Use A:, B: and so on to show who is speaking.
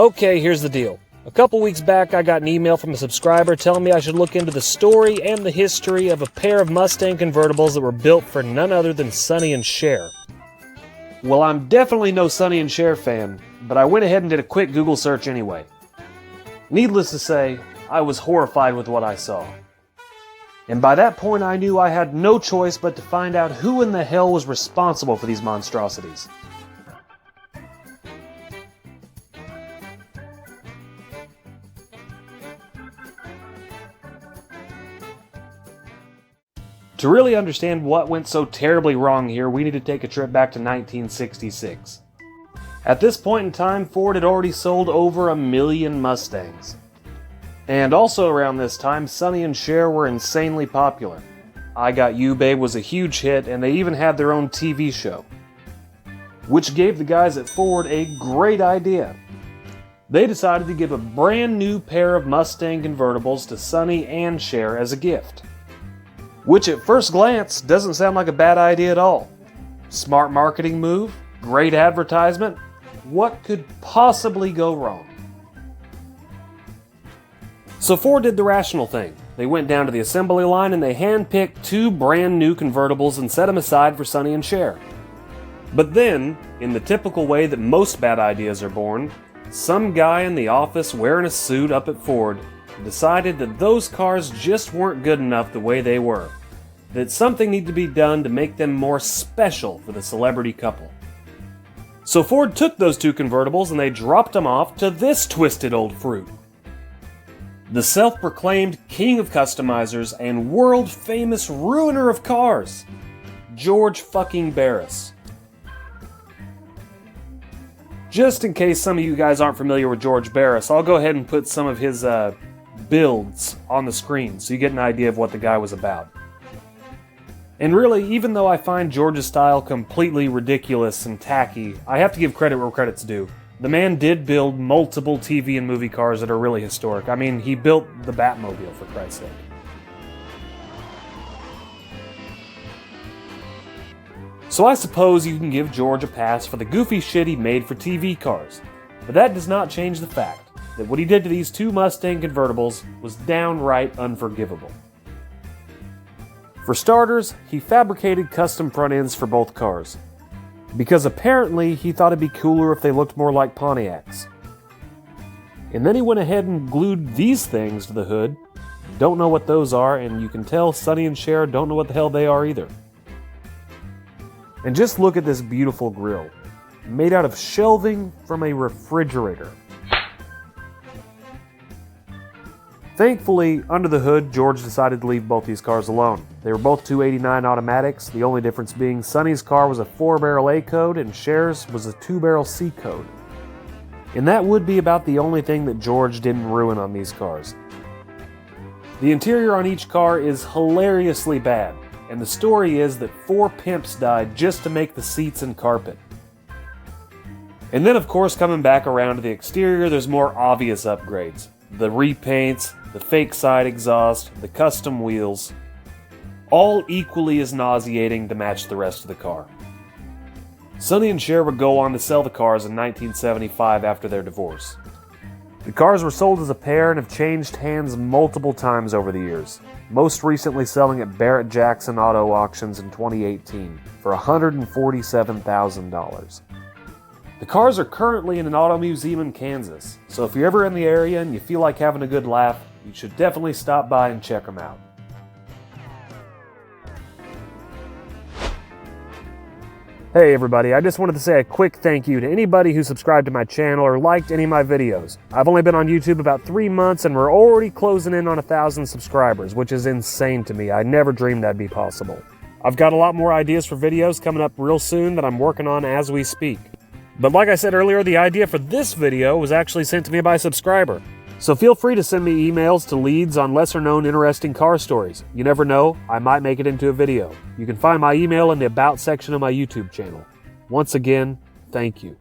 A: Okay, here's the deal. A couple weeks back, I got an email from a subscriber telling me I should look into the story and the history of a pair of Mustang convertibles that were built for none other than Sonny and Cher. Well, I'm definitely no Sonny and Cher fan, but I went ahead and did a quick Google search anyway. Needless to say, I was horrified with what I saw. And by that point, I knew I had no choice but to find out who in the hell was responsible for these monstrosities. To really understand what went so terribly wrong here, we need to take a trip back to 1966. At this point in time, Ford had already sold over 1 million Mustangs. And also around this time, Sonny and Cher were insanely popular. I Got You Babe was a huge hit, and they even had their own TV show, which gave the guys at Ford a great idea. They decided to give a brand new pair of Mustang convertibles to Sonny and Cher as a gift. Which at first glance doesn't sound like a bad idea at all. Smart marketing move, great advertisement. What could possibly go wrong? So Ford did the rational thing. They went down to the assembly line and they handpicked 2 brand new convertibles and set them aside for Sonny and Cher. But then, in the typical way that most bad ideas are born, some guy in the office wearing a suit up at Ford decided that those cars just weren't good enough the way they were, that something needed to be done to make them more special for the celebrity couple. So Ford took those 2 convertibles and they dropped them off to this twisted old fruit, the self-proclaimed king of customizers and world-famous ruiner of cars, George fucking Barris. Just in case some of you guys aren't familiar with George Barris, I'll go ahead and put some of his builds on the screen so you get an idea of what the guy was about. And really, even though I find George's style completely ridiculous and tacky, I have to give credit where credit's due. The man did build multiple TV and movie cars that are really historic. I mean, he built the Batmobile, for Christ's sake. So I suppose you can give George a pass for the goofy shit he made for TV cars, but that does not change the fact that what he did to these 2 Mustang convertibles was downright unforgivable. For starters, he fabricated custom front ends for both cars, because apparently he thought it'd be cooler if they looked more like Pontiacs. And then he went ahead and glued these things to the hood. Don't know what those are, and you can tell Sonny and Cher don't know what the hell they are either. And just look at this beautiful grille, made out of shelving from a refrigerator. Thankfully, under the hood, George decided to leave both these cars alone. They were both 289 automatics, the only difference being Sonny's car was a 4-barrel A code and Cher's was a 2-barrel C code. And that would be about the only thing that George didn't ruin on these cars. The interior on each car is hilariously bad, and the story is that 4 pimps died just to make the seats and carpet. And then of course, coming back around to the exterior, there's more obvious upgrades. The repaints, the fake side exhaust, the custom wheels, all equally as nauseating to match the rest of the car. Sonny and Cher would go on to sell the cars in 1975 after their divorce. The cars were sold as a pair and have changed hands multiple times over the years, most recently selling at Barrett-Jackson Auto Auctions in 2018 for $147,000. The cars are currently in an auto museum in Kansas, so if you're ever in the area and you feel like having a good laugh, you should definitely stop by and check them out. Hey everybody, I just wanted to say a quick thank you to anybody who subscribed to my channel or liked any of my videos. I've only been on YouTube about 3 months and we're already closing in on 1,000 subscribers, which is insane to me. I never dreamed that'd be possible. I've got a lot more ideas for videos coming up real soon that I'm working on as we speak. But like I said earlier, the idea for this video was actually sent to me by a subscriber. So feel free to send me emails to leads on lesser known interesting car stories. You never know, I might make it into a video. You can find my email in the About section of my YouTube channel. Once again, thank you.